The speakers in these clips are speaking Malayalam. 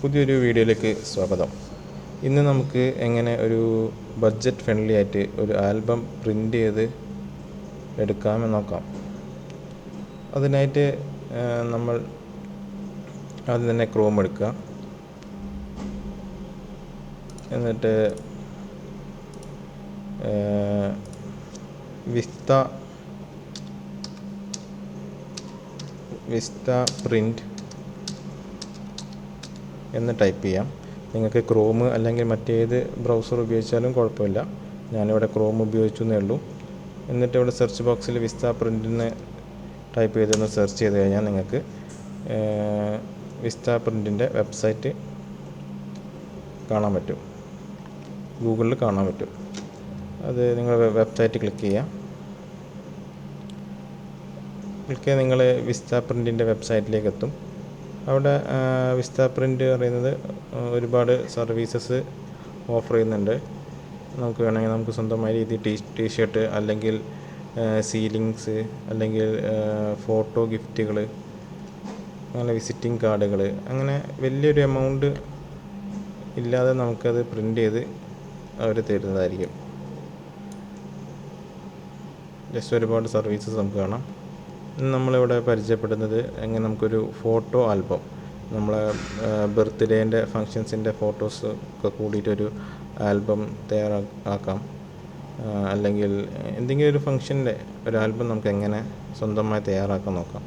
പുതിയൊരു വീഡിയോയിലേക്ക് സ്വാഗതം. ഇന്ന് നമുക്ക് എങ്ങനെ ഒരു ബഡ്ജറ്റ് ഫ്രണ്ട്ലി ആയിട്ട് ഒരു ആൽബം പ്രിൻ്റ് ചെയ്ത് എടുക്കാമെന്ന് നോക്കാം. അതിനായിട്ട് നമ്മൾ ആദ്യം തന്നെ ക്രോം എടുക്കുക. എന്നിട്ട് വിസ്റ്റ പ്രിൻ്റ് എന്ന് ടൈപ്പ് ചെയ്യാം. നിങ്ങൾക്ക് ക്രോം അല്ലെങ്കിൽ മറ്റേത് ബ്രൗസർ ഉപയോഗിച്ചാലും കുഴപ്പമില്ല. ഞാനിവിടെ ക്രോം ഉപയോഗിച്ചു എന്നേ ഉള്ളൂ. എന്നിട്ട് ഇവിടെ സെർച്ച് ബോക്സിൽ വിസ്റ്റ പ്രിൻ്റിന് ടൈപ്പ് ചെയ്തൊന്ന് സെർച്ച് ചെയ്ത് കഴിഞ്ഞാൽ നിങ്ങൾക്ക് വിസ്റ്റ പ്രിൻ്റിൻ്റെ വെബ്സൈറ്റ് കാണാൻ പറ്റും, ഗൂഗിളിൽ കാണാൻ പറ്റും. അത് നിങ്ങൾ വെബ്സൈറ്റ് ക്ലിക്ക് ചെയ്യുക. നിങ്ങൾ വിസ്റ്റ പ്രിൻ്റിൻ്റെ വെബ്സൈറ്റിലേക്ക് എത്തും. അവിടെ വിസ്റ്റ പ്രിൻ്റ് പറയുന്നത് ഒരുപാട് സർവീസസ് ഓഫർ ചെയ്യുന്നുണ്ട്. നമുക്ക് വേണമെങ്കിൽ നമുക്ക് സ്വന്തമായ രീതിയിൽ ടീഷർട്ട് അല്ലെങ്കിൽ സീലിങ്സ് അല്ലെങ്കിൽ ഫോട്ടോ ഗിഫ്റ്റുകൾ, അങ്ങനെ വിസിറ്റിംഗ് കാർഡുകൾ, അങ്ങനെ വലിയൊരു എമൗണ്ട് ഇല്ലാതെ നമുക്കത് പ്രിൻ്റ് ചെയ്ത് അവർ തരുന്നതായിരിക്കും. ജസ്റ്റ് ഒരുപാട് സർവീസസ് നമുക്ക് കാണാം. നമ്മളിവിടെ പരിചയപ്പെടുന്നത് എങ്ങനെ നമുക്കൊരു ഫോട്ടോ ആൽബം, നമ്മളെ ബർത്ത്ഡേൻ്റെ ഫങ്ഷൻസിൻ്റെ ഫോട്ടോസ് ഒക്കെ കൂടിയിട്ടൊരു ആൽബം തയ്യാറാക്കാം. അല്ലെങ്കിൽ എന്തെങ്കിലും ഒരു ഫങ്ഷൻ്റെ ഒരു ആൽബം നമുക്ക് എങ്ങനെ സ്വന്തമായി തയ്യാറാക്കാൻ നോക്കാം.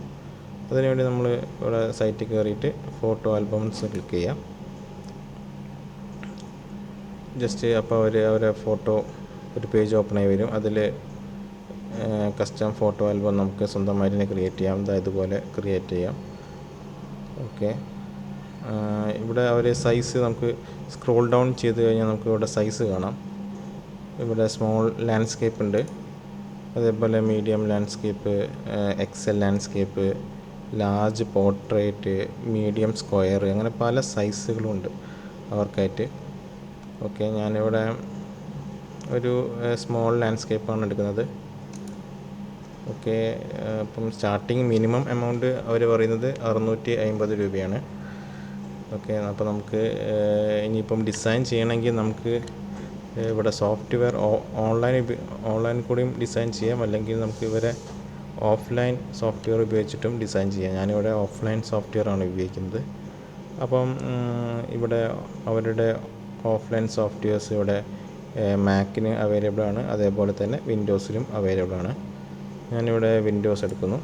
അതിനുവേണ്ടി നമ്മൾ ഇവിടെ സൈറ്റിൽ കയറിയിട്ട് ഫോട്ടോ ആൽബംസ് ക്ലിക്ക് ചെയ്യാം. ജസ്റ്റ് അപ്പോൾ അവരെ ഫോട്ടോ ഒരു പേജ് ഓപ്പൺ ആയി വരും. അതിൽ കസ്റ്റം ഫോട്ടോ ആൽബം നമുക്ക് സ്വന്തമായിട്ട് തന്നെ ക്രിയേറ്റ് ചെയ്യാം. ഇതുപോലെ ക്രിയേറ്റ് ചെയ്യാം. ഓക്കെ, ഇവിടെ അവർ സൈസ് നമുക്ക് സ്ക്രോൾ ഡൗൺ ചെയ്ത് കഴിഞ്ഞാൽ നമുക്ക് ഇവിടെ സൈസ് കാണാം. ഇവിടെ സ്മോൾ ലാൻഡ്സ്കേപ്പ് ഉണ്ട്, അതേപോലെ medium landscape, XL landscape, large portrait, medium square, അങ്ങനെ പല സൈസുകളുണ്ട് അവർക്കായിട്ട്. ഓക്കെ, ഞാനിവിടെ ഒരു സ്മോൾ ലാൻഡ്സ്കേപ്പാണ് എടുക്കുന്നത്. ഓക്കെ, അപ്പം സ്റ്റാർട്ടിങ് മിനിമം എമൗണ്ട് അവർ പറയുന്നത് 650 രൂപയാണ്. ഓക്കെ, അപ്പോൾ നമുക്ക് ഇനിയിപ്പം ഡിസൈൻ ചെയ്യണമെങ്കിൽ നമുക്ക് ഇവിടെ സോഫ്റ്റ്വെയർ ഓൺലൈൻ കൂടിയും ഡിസൈൻ ചെയ്യാം, അല്ലെങ്കിൽ നമുക്ക് ഇവരെ ഓഫ്ലൈൻ സോഫ്റ്റ്വെയർ ഉപയോഗിച്ചിട്ടും ഡിസൈൻ ചെയ്യാം. ഞാനിവിടെ ഓഫ്ലൈൻ സോഫ്റ്റ്വെയർ ആണ് ഉപയോഗിക്കുന്നത്. അപ്പം ഇവിടെ അവരുടെ ഓഫ്ലൈൻ സോഫ്റ്റ്വെയർസ് ഇവിടെ മാക്കിന് അവൈലബിൾ ആണ്, അതേപോലെ തന്നെ വിൻഡോസിലും അവൈലബിൾ ആണ്. ഞാനിവിടെ വിൻഡോസ് എടുക്കുന്നു.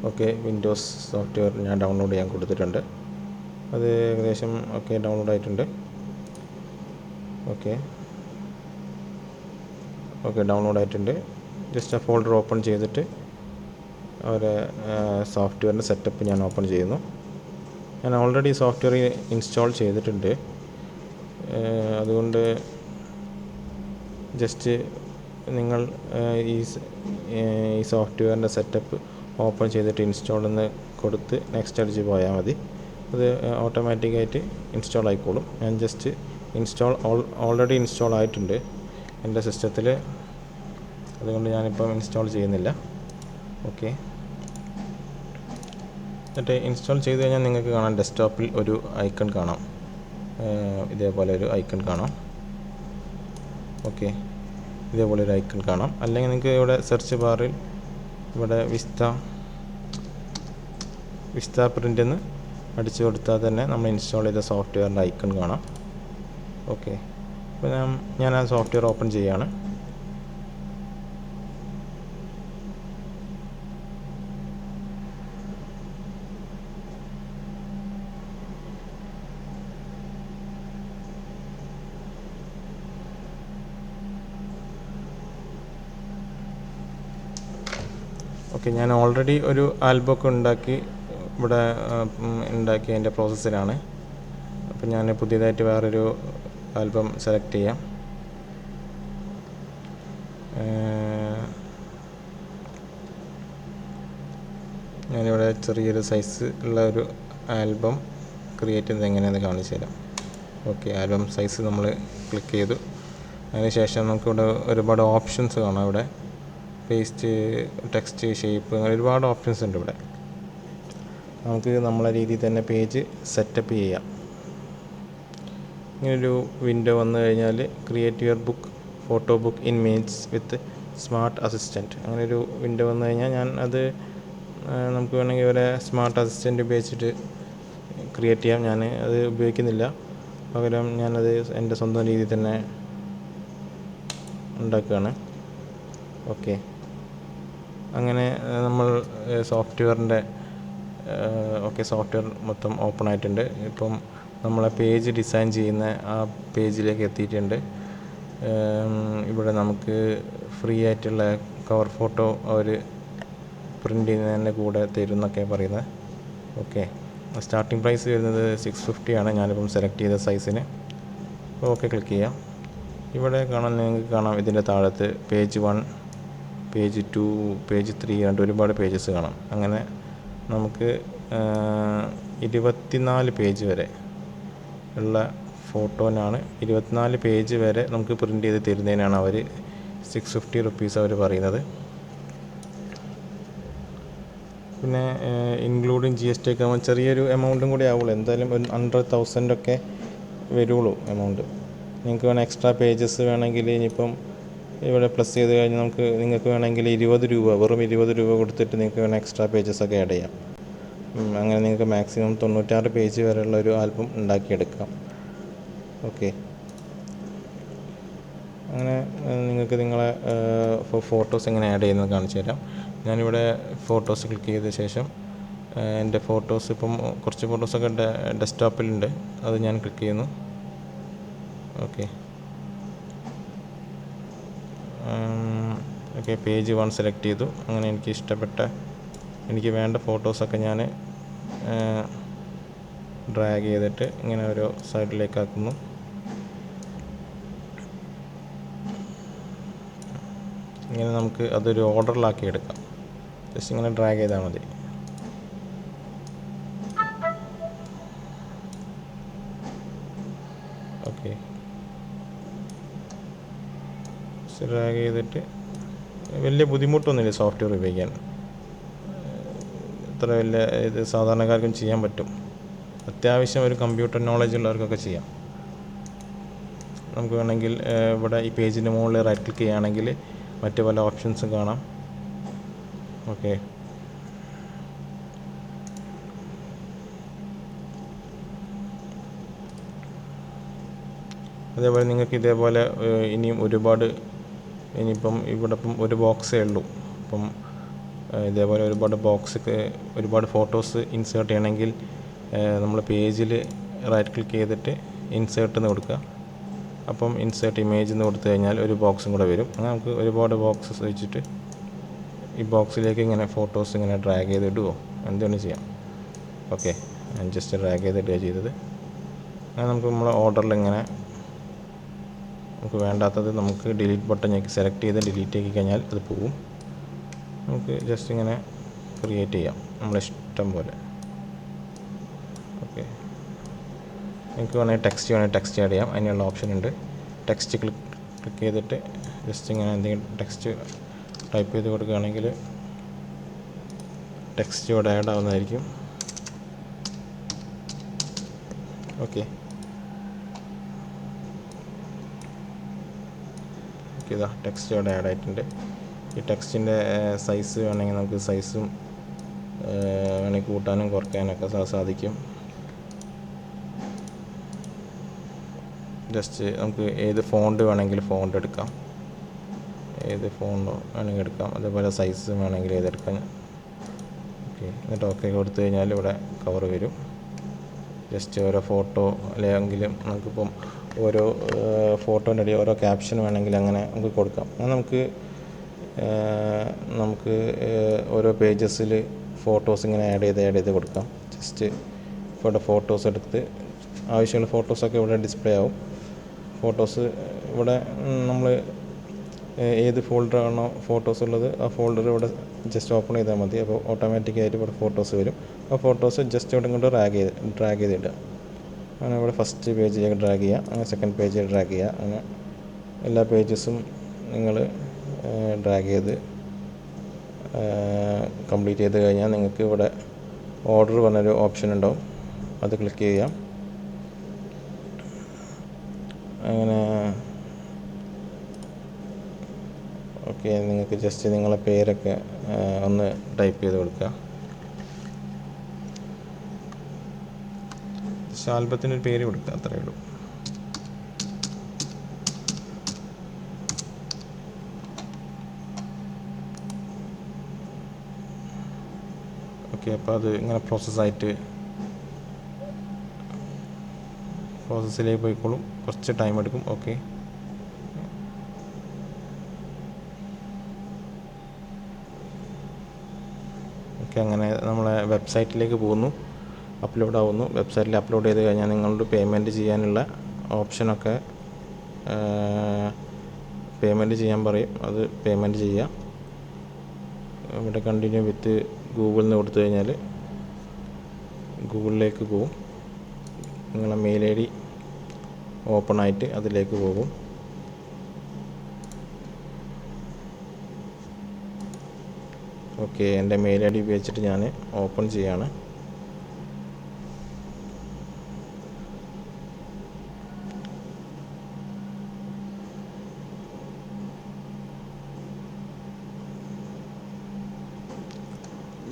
ഓക്കെ, വിൻഡോസ് സോഫ്റ്റ്വെയർ ഞാൻ ഡൗൺലോഡ് ചെയ്യാൻ കൊടുത്തിട്ടുണ്ട്. അത് ഏകദേശം ഡൗൺലോഡ് ആയിട്ടുണ്ട്. ഓക്കെ, ഡൗൺലോഡ് ആയിട്ടുണ്ട്. ജസ്റ്റ് ആ ഫോൾഡർ ഓപ്പൺ ചെയ്തിട്ട് അവരെ സോഫ്റ്റ്വെയറിൻ്റെ സെറ്റപ്പ് ഞാൻ ഓപ്പൺ ചെയ്യുന്നു. ഞാൻ ഓൾറെഡി സോഫ്റ്റ്വെയർ ഇൻസ്റ്റാൾ ചെയ്തിട്ടുണ്ട്. അതുകൊണ്ട് ജസ്റ്റ് നിങ്ങൾ ഈ സോഫ്റ്റ്വെയറിൻ്റെ സെറ്റപ്പ് ഓപ്പൺ ചെയ്തിട്ട് ഇൻസ്റ്റാൾ എന്ന് കൊടുത്ത് നെക്സ്റ്റ് അടിച്ച് പോയാൽ മതി. അത് ഓട്ടോമാറ്റിക്കായിട്ട് ഇൻസ്റ്റാൾ ആയിക്കോളും. ഞാൻ ജസ്റ്റ് ഓൾറെഡി ഇൻസ്റ്റാൾ ആയിട്ടുണ്ട് എൻ്റെ സിസ്റ്റത്തിൽ, അതുകൊണ്ട് ഞാനിപ്പം ഇൻസ്റ്റാൾ ചെയ്യുന്നില്ല. ഓക്കെ, എന്നിട്ട് ഇൻസ്റ്റാൾ ചെയ്ത് കഴിഞ്ഞാൽ നിങ്ങൾക്ക് കാണാം ഡെസ്ക്ടോപ്പിൽ ഒരു ഐക്കൺ കാണാം, ഇതേപോലെ ഒരു ഐക്കൺ കാണാം. ഓക്കെ, ഇതേപോലെ ഒരു ഐക്കൺ കാണാം. അല്ലെങ്കിൽ നിങ്ങൾക്ക് ഇവിടെ സെർച്ച് ബാറിൽ ഇവിടെ വിസ്റ്റ പ്രിൻ്റ് എന്ന് അടിച്ചു കൊടുത്താൽ തന്നെ നമ്മൾ ഇൻസ്റ്റാൾ ചെയ്ത സോഫ്റ്റ്വെയറിൻ്റെ ഐക്കൺ കാണാം. ഓക്കെ, അപ്പോൾ ഞാൻ ആ സോഫ്റ്റ്വെയർ ഓപ്പൺ ചെയ്യുകയാണ്. ഓക്കെ, ഞാൻ ഓൾറെഡി ഒരു ആൽബമൊക്കെ ഉണ്ടാക്കി അതിൻ്റെ പ്രോസസ്സിലാണ്. അപ്പോൾ ഞാൻ പുതിയതായിട്ട് വേറൊരു ആൽബം സെലക്ട് ചെയ്യാം. ഞാനിവിടെ ചെറിയൊരു സൈസ് ഉള്ള ഒരു ആൽബം ക്രിയേറ്റ് ചെയ്യുന്നത് എങ്ങനെയാണെന്ന് കാണിച്ചു തരാം. ഓക്കെ, ആൽബം സൈസ് നമ്മൾ ക്ലിക്ക് ചെയ്തു. അതിനുശേഷം നമുക്കിവിടെ ഒരുപാട് ഓപ്ഷൻസ് കാണാം. ഇവിടെ പേസ്റ്റ്, ടെക്സ്റ്റ്, ഷേപ്പ്, അങ്ങനെ ഒരുപാട് ഓപ്ഷൻസ് ഉണ്ട് ഇവിടെ. നമുക്ക് നമ്മളെ രീതിയിൽ തന്നെ പേജ് സെറ്റപ്പ് ചെയ്യാം. ഇങ്ങനൊരു വിൻഡോ വന്നു കഴിഞ്ഞാൽ create your book photo book in minutes with smart assistant, അങ്ങനൊരു വിൻഡോ വന്നു കഴിഞ്ഞാൽ ഞാൻ അത് നമുക്ക് വേണമെങ്കിൽ ഇവരെ സ്മാർട്ട് അസിസ്റ്റൻറ്റ് ഉപയോഗിച്ചിട്ട് ക്രിയേറ്റ് ചെയ്യാം. ഞാൻ അത് ഉപയോഗിക്കുന്നില്ല, പകരം ഞാനത് എൻ്റെ സ്വന്തം രീതിയിൽ തന്നെ ഉണ്ടാക്കുകയാണ്. ഓക്കെ, അങ്ങനെ നമ്മൾ സോഫ്റ്റ്വെയർ മൊത്തം ഓപ്പൺ ആയിട്ടുണ്ട്. ഇപ്പം നമ്മളെ പേജ് ഡിസൈൻ ചെയ്യുന്ന ആ പേജിലേക്ക് എത്തിയിട്ടുണ്ട്. ഇവിടെ നമുക്ക് ഫ്രീ ആയിട്ടുള്ള കവർ ഫോട്ടോ അവർ പ്രിൻ്റ് ചെയ്യുന്നതിൻ്റെ കൂടെ തരും എന്നൊക്കെ പറയുന്നത്. ഓക്കെ, സ്റ്റാർട്ടിംഗ് പ്രൈസ് വരുന്നത് 650 ആണ് ഞാനിപ്പം സെലക്ട് ചെയ്ത സൈസിന്. ഓക്കെ ക്ലിക്ക് ചെയ്യാം. ഇവിടെ നിങ്ങൾക്ക് കാണാം ഇതിൻ്റെ താഴത്ത് പേജ് 1, പേജ് 2, പേജ് 3 ആയിട്ട് ഒരുപാട് പേജസ് കാണാം. അങ്ങനെ നമുക്ക് 24 പേജ് വരെ ഉള്ള ഫോട്ടോനാണ് 24 പേജ് വരെ നമുക്ക് പ്രിൻ്റ് ചെയ്ത് തരുന്നതിനാണ് അവർ 650 റുപ്പീസ് അവർ പറയുന്നത്. പിന്നെ ഇൻക്ലൂഡിങ് GST ഒക്കെ ആകുമ്പോൾ ചെറിയൊരു എമൗണ്ടും കൂടി ആവുള്ളൂ. എന്തായാലും 100,000 ഒക്കെ വരുള്ളൂ എമൗണ്ട്. നിങ്ങൾക്ക് വേണമെങ്കിൽ എക്സ്ട്രാ പേജസ് വേണമെങ്കിൽ ഇനിയിപ്പം ഇവിടെ പ്ലസ് ചെയ്ത് കഴിഞ്ഞാൽ നിങ്ങൾക്ക് വേണമെങ്കിൽ 20 രൂപ, വെറും 20 രൂപ കൊടുത്തിട്ട് നിങ്ങൾക്ക് വേണമെങ്കിൽ എക്സ്ട്രാ പേജസ് ഒക്കെ ആഡ് ചെയ്യാം. അങ്ങനെ നിങ്ങൾക്ക് മാക്സിമം 96 പേജ് വരെയുള്ള ഒരു ആൽബം ഉണ്ടാക്കിയെടുക്കാം. ഓക്കെ, അങ്ങനെ നിങ്ങൾക്ക് നിങ്ങളെ ഫോട്ടോസ് എങ്ങനെ ആഡ് ചെയ്യുന്നത് കാണിച്ചു തരാം. ഞാനിവിടെ ഫോട്ടോസ് ക്ലിക്ക് ചെയ്ത ശേഷം എൻ്റെ ഫോട്ടോസ് ഇപ്പം കുറച്ച് ഫോട്ടോസൊക്കെ ഡെസ്ക്ടോപ്പിലുണ്ട്, അത് ഞാൻ ക്ലിക്ക് ചെയ്യുന്നു. ഓക്കെ, പേജ് 1 സെലക്ട് ചെയ്തു. അങ്ങനെ എനിക്ക് വേണ്ട ഫോട്ടോസൊക്കെ ഞാൻ ഡ്രാഗ് ചെയ്തിട്ട് ഇങ്ങനെ ഓരോ സൈഡിലേക്ക് ആക്കുന്നു. ഇങ്ങനെ നമുക്ക് അതൊരു ഓർഡറിലാക്കി എടുക്കാം. ജസ്റ്റ് ഇങ്ങനെ ഡ്രാഗ് ചെയ്താൽ മതി. ഓക്കെ, ഡ്രാഗ് ചെയ്തിട്ട് വലിയ ബുദ്ധിമുട്ടൊന്നുമില്ല സോഫ്റ്റ്വെയർ ഉപയോഗിക്കാൻ. ഇത്ര വലിയ ഇത് സാധാരണക്കാർക്കും ചെയ്യാൻ പറ്റും. അത്യാവശ്യം ഒരു കമ്പ്യൂട്ടർ നോളജ് ഉള്ളവർക്കൊക്കെ ചെയ്യാം. നമുക്ക് വേണമെങ്കിൽ ഇവിടെ ഈ പേജിൻ്റെ മുകളിൽ റൈറ്റ് ക്ലിക്ക് ചെയ്യുകയാണെങ്കിൽ മറ്റ് പല ഓപ്ഷൻസും കാണാം. ഓക്കെ, അതേപോലെ നിങ്ങൾക്ക് ഇതേപോലെ ഇനിയിപ്പം ഇവിടെ ഒരു ബോക്സേ ഉള്ളൂ. അപ്പം ഇതേപോലെ ഒരുപാട് ഫോട്ടോസ് ഇൻസേർട്ട് ചെയ്യണമെങ്കിൽ നമ്മൾ പേജിൽ റൈറ്റ് ക്ലിക്ക് ചെയ്തിട്ട് ഇൻസേർട്ട് എന്ന് കൊടുക്കുക. അപ്പം ഇൻസേർട്ട് ഇമേജ് എന്ന് കൊടുത്തു കഴിഞ്ഞാൽ ഒരു ബോക്സും കൂടെ വരും. അങ്ങനെ നമുക്ക് ഒരുപാട് ബോക്സസ് വെച്ചിട്ട് ഈ ബോക്സിലേക്ക് ഇങ്ങനെ ഫോട്ടോസ് ഇങ്ങനെ ഡ്രാഗ് ചെയ്തിടുകയോ എന്തുകൊണ്ട് ചെയ്യാം. ഓക്കെ, ഞാൻ ജസ്റ്റ് ഡ്രാഗ് ചെയ്തിടുകയാണ് ചെയ്തത്. അങ്ങനെ നമുക്ക് നമ്മളെ ഓർഡറിൽ ഇങ്ങനെ നമുക്ക് വേണ്ടാത്തത് നമുക്ക് ഡിലീറ്റ് ബട്ടൺ സെലക്ട് ചെയ്ത് ഡിലീറ്റ് ആക്കി കഴിഞ്ഞാൽ അത് പോവും. നമുക്ക് ജസ്റ്റ് ഇങ്ങനെ ക്രിയേറ്റ് ചെയ്യാം നമ്മളെ ഇഷ്ടം പോലെ. ഓക്കെ, നിങ്ങൾക്ക് വേണമെങ്കിൽ ടെക്സ്റ്റ് ആഡ് ചെയ്യാം. അതിനുള്ള ഓപ്ഷൻ ഉണ്ട്. ടെക്സ്റ്റ് ക്ലിക്ക് ചെയ്തിട്ട് ജസ്റ്റ് ഇങ്ങനെ എന്തെങ്കിലും ടെക്സ്റ്റ് ടൈപ്പ് ചെയ്ത് കൊടുക്കുകയാണെങ്കിൽ ടെക്സ്റ്റ് ഇവിടെ ആഡ് ആവുന്നതായിരിക്കും. ഓക്കെ, ഇതാ ടെക്സ്റ്റ് ഇവിടെ ആഡ് ആയിട്ടുണ്ട്. ഈ ടെക്സ്റ്റിൻ്റെ സൈസ് വേണമെങ്കിൽ നമുക്ക് സൈസും വേണമെങ്കിൽ കൂട്ടാനും കുറയ്ക്കാനൊക്കെ സാധിക്കും. ജസ്റ്റ് നമുക്ക് ഏത് ഫോണ്ട് വേണമെങ്കിൽ ഫോണ്ട് എടുക്കാം, അതേപോലെ സൈസ് വേണമെങ്കിൽ ഏതെടുക്കാം. ഓക്കെ, എന്നിട്ട് ഓക്കെ കൊടുത്തു കഴിഞ്ഞാൽ ഇവിടെ കവർ വരും. ജസ്റ്റ് ഓരോ ഫോട്ടോ അല്ലെങ്കിൽ നമുക്കിപ്പം ഓരോ ഫോട്ടോൻ്റെ ഇടയിൽ ഓരോ ക്യാപ്ഷൻ വേണമെങ്കിൽ അങ്ങനെ നമുക്ക് കൊടുക്കാം. അങ്ങനെ നമുക്ക് ഓരോ പേജസിൽ ഫോട്ടോസ് ഇങ്ങനെ ആഡ് ചെയ്ത് കൊടുക്കാം. ജസ്റ്റ് ഇവിടെ ഫോട്ടോസ് എടുത്ത് ആവശ്യമുള്ള ഫോട്ടോസൊക്കെ ഇവിടെ ഡിസ്പ്ലേ ആവും. ഫോട്ടോസ് ഇവിടെ നമ്മൾ ഏത് ഫോൾഡറാണോ ഫോട്ടോസ് ഉള്ളത് ആ ഫോൾഡർ ഇവിടെ ജസ്റ്റ് ഓപ്പൺ ചെയ്താൽ മതി. അപ്പോൾ ഓട്ടോമാറ്റിക്കായിട്ട് ഇവിടെ ഫോട്ടോസ് വരും. ആ ഫോട്ടോസ് ജസ്റ്റ് ഇവിടെ കൊണ്ട് ഡ്രാഗ് ചെയ്തിടുക. അങ്ങനെ ഇവിടെ ഫസ്റ്റ് പേജിലേക്ക് ഡ്രാഗ് ചെയ്യുക, അങ്ങനെ സെക്കൻഡ് പേജിൽ ഡ്രാഗ് ചെയ്യുക. അങ്ങനെ എല്ലാ പേജസും നിങ്ങൾ ഡ്രാഗ് ചെയ്ത് കംപ്ലീറ്റ് ചെയ്ത് കഴിഞ്ഞാൽ നിങ്ങൾക്ക് ഇവിടെ ഓർഡർ പറഞ്ഞൊരു ഓപ്ഷൻ ഉണ്ടാവും, അത് ക്ലിക്ക് ചെയ്യാം. അങ്ങനെ ഓക്കെ, നിങ്ങൾക്ക് ജസ്റ്റ് നിങ്ങളെ പേരൊക്കെ ഒന്ന് ടൈപ്പ് ചെയ്ത് കൊടുക്കുക. ആൽബത്തിനൊരു പേര് കൊടുക്കുക, അത്രയേ ഉള്ളൂ. ഓക്കെ, അപ്പോൾ അത് ഇങ്ങനെ പ്രോസസ്സിലേക്ക് പോയിക്കോളും, കുറച്ച് ടൈം എടുക്കും. ഓക്കെ, അങ്ങനെ നമ്മളെ വെബ്സൈറ്റിലേക്ക് പോകുന്നു, അപ്ലോഡ് ആവുന്നു. വെബ്സൈറ്റിൽ അപ്ലോഡ് ചെയ്ത് കഴിഞ്ഞാൽ നിങ്ങളുടെ പേയ്മെൻറ്റ് ചെയ്യാനുള്ള ഓപ്ഷനൊക്കെ പേയ്മെൻറ്റ് ചെയ്യാൻ പറയും, അത് പേയ്മെൻറ്റ് ചെയ്യാം. ഇവിടെ കണ്ടിന്യൂ വിത്ത് ഗൂഗിളിൽ നിന്ന് കൊടുത്തു കഴിഞ്ഞാൽ ഗൂഗിളിലേക്ക് പോകും. നിങ്ങളെ മെയിൽ ഐ ഡി ഓപ്പൺ ആയിട്ട് അതിലേക്ക് പോകും. ഓക്കെ, എൻ്റെ മെയിൽ ഐ ഡി ഉപയോഗിച്ചിട്ട് ഞാൻ ഓപ്പൺ ചെയ്യാണ്.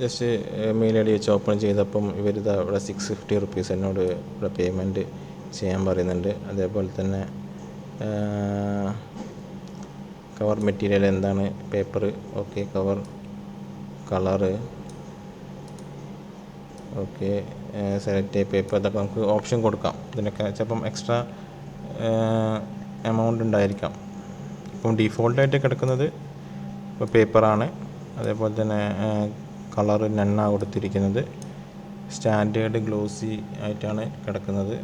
ജസ്റ്റ് മെയിൽ ഐ ഡി വെച്ച് ഓപ്പൺ ചെയ്തപ്പം ഇവരിതാ ഇവിടെ 650 റുപ്പീസ് എന്നോട് ഇവിടെ പേയ്മെൻറ്റ് ചെയ്യാൻ പറയുന്നുണ്ട്. അതേപോലെ തന്നെ കവർ മെറ്റീരിയൽ എന്താണ്, paper, okay, cover colour, okay, select paper, ഇതൊക്കെ നമുക്ക് ഓപ്ഷൻ കൊടുക്കാം. ഇതിനൊക്കെ ചിലപ്പം എക്സ്ട്രാ എമൗണ്ട് ഉണ്ടായിരിക്കാം. ഇപ്പം ഡീഫോൾട്ടായിട്ട് കിടക്കുന്നത് ഇപ്പോൾ പേപ്പറാണ്. അതേപോലെ തന്നെ കളർ നണ്ണാണ് കൊടുത്തിരിക്കുന്നത്. സ്റ്റാൻഡേർഡ് ഗ്ലോസി ആയിട്ടാണ് കിടക്കുന്നത്.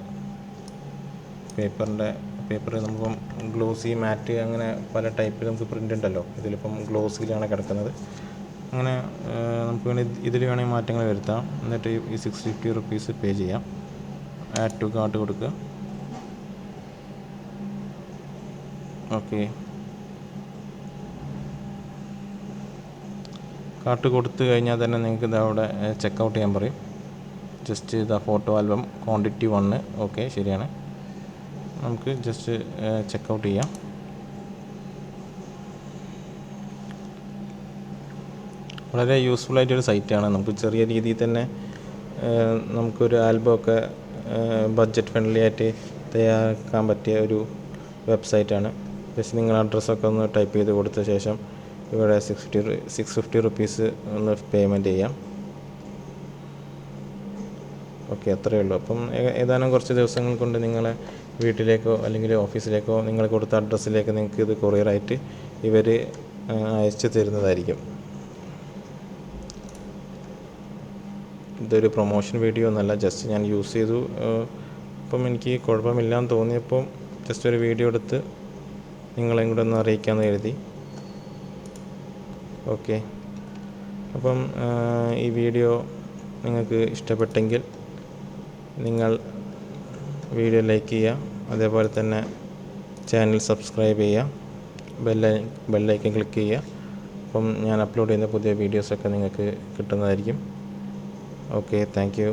പേപ്പർ നമുക്കിപ്പം ഗ്ലോസി, മാറ്റ്, അങ്ങനെ പല ടൈപ്പിൽ നമുക്ക് പ്രിൻ്റ് ഉണ്ടല്ലോ. ഇതിലിപ്പം ഗ്ലോസിയിലാണ് കിടക്കുന്നത്. അങ്ങനെ നമുക്ക് ഇതിൽ വേണമെങ്കിൽ മാറ്റങ്ങൾ വരുത്താം. എന്നിട്ട് ഈ 650 റുപ്പീസ് പേ ചെയ്യാം. ആഡ് ടു കാർട്ട് കൊടുക്കുക. ഓക്കെ, കാർട്ട് കൊടുത്തു കഴിഞ്ഞാൽ തന്നെ നിങ്ങൾക്ക് ഇത് അവിടെ ചെക്കൗട്ട് ചെയ്യാൻ പറയും. ജസ്റ്റ് ഇതാ ഫോട്ടോ ആൽബം ക്വാണ്ടിറ്റി 1, ഓക്കെ, ശരിയാണ്. നമുക്ക് ജസ്റ്റ് ചെക്കൗട്ട് ചെയ്യാം. വളരെ യൂസ്ഫുൾ ആയിട്ടൊരു സൈറ്റാണ്. നമുക്ക് ചെറിയ രീതിയിൽ തന്നെ നമുക്കൊരു ആൽബമൊക്കെ ബഡ്ജറ്റ് ഫ്രണ്ട്ലി ആയിട്ട് തയ്യാറാക്കാൻ പറ്റിയ ഒരു വെബ്സൈറ്റാണ്. ജസ്റ്റ് നിങ്ങൾ അഡ്രസ്സൊക്കെ ഒന്ന് ടൈപ്പ് ചെയ്ത് കൊടുത്ത ശേഷം ഇവിടെ 650 റുപ്പീസ് ഒന്ന് പേയ്മെൻറ്റ് ചെയ്യാം. ഓക്കെ, അത്രയേ ഉള്ളൂ. അപ്പം ഏതാനും കുറച്ച് ദിവസങ്ങൾ കൊണ്ട് നിങ്ങളെ വീട്ടിലേക്കോ അല്ലെങ്കിൽ ഓഫീസിലേക്കോ നിങ്ങൾ കൊടുത്ത അഡ്രസ്സിലേക്ക് നിങ്ങൾക്ക് ഇത് കൊറിയറായിട്ട് ഇവർ അയച്ചു തരുന്നതായിരിക്കും. ഇതൊരു പ്രൊമോഷൻ വീഡിയോ ഒന്നല്ല, ജസ്റ്റ് ഞാൻ യൂസ് ചെയ്തു. അപ്പം എനിക്ക് കുഴപ്പമില്ലാന്ന് തോന്നിയപ്പോൾ ജസ്റ്റ് ഒരു വീഡിയോ എടുത്ത് നിങ്ങളെയും കൂടെ ഒന്ന് അറിയിക്കാമെന്ന് കരുതി. ഓക്കെ, അപ്പം ഈ വീഡിയോ നിങ്ങൾക്ക് ഇഷ്ടപ്പെട്ടെങ്കിൽ നിങ്ങൾ വീഡിയോ ലൈക്ക് ചെയ്യുക. അതേപോലെ തന്നെ ചാനൽ സബ്സ്ക്രൈബ് ചെയ്യുക, ബെല്ലൈക്കൻ ക്ലിക്ക് ചെയ്യുക. അപ്പം ഞാൻ അപ്ലോഡ് ചെയ്യുന്ന പുതിയ വീഡിയോസൊക്കെ നിങ്ങൾക്ക് കിട്ടുന്നതായിരിക്കും. Okay, thank you.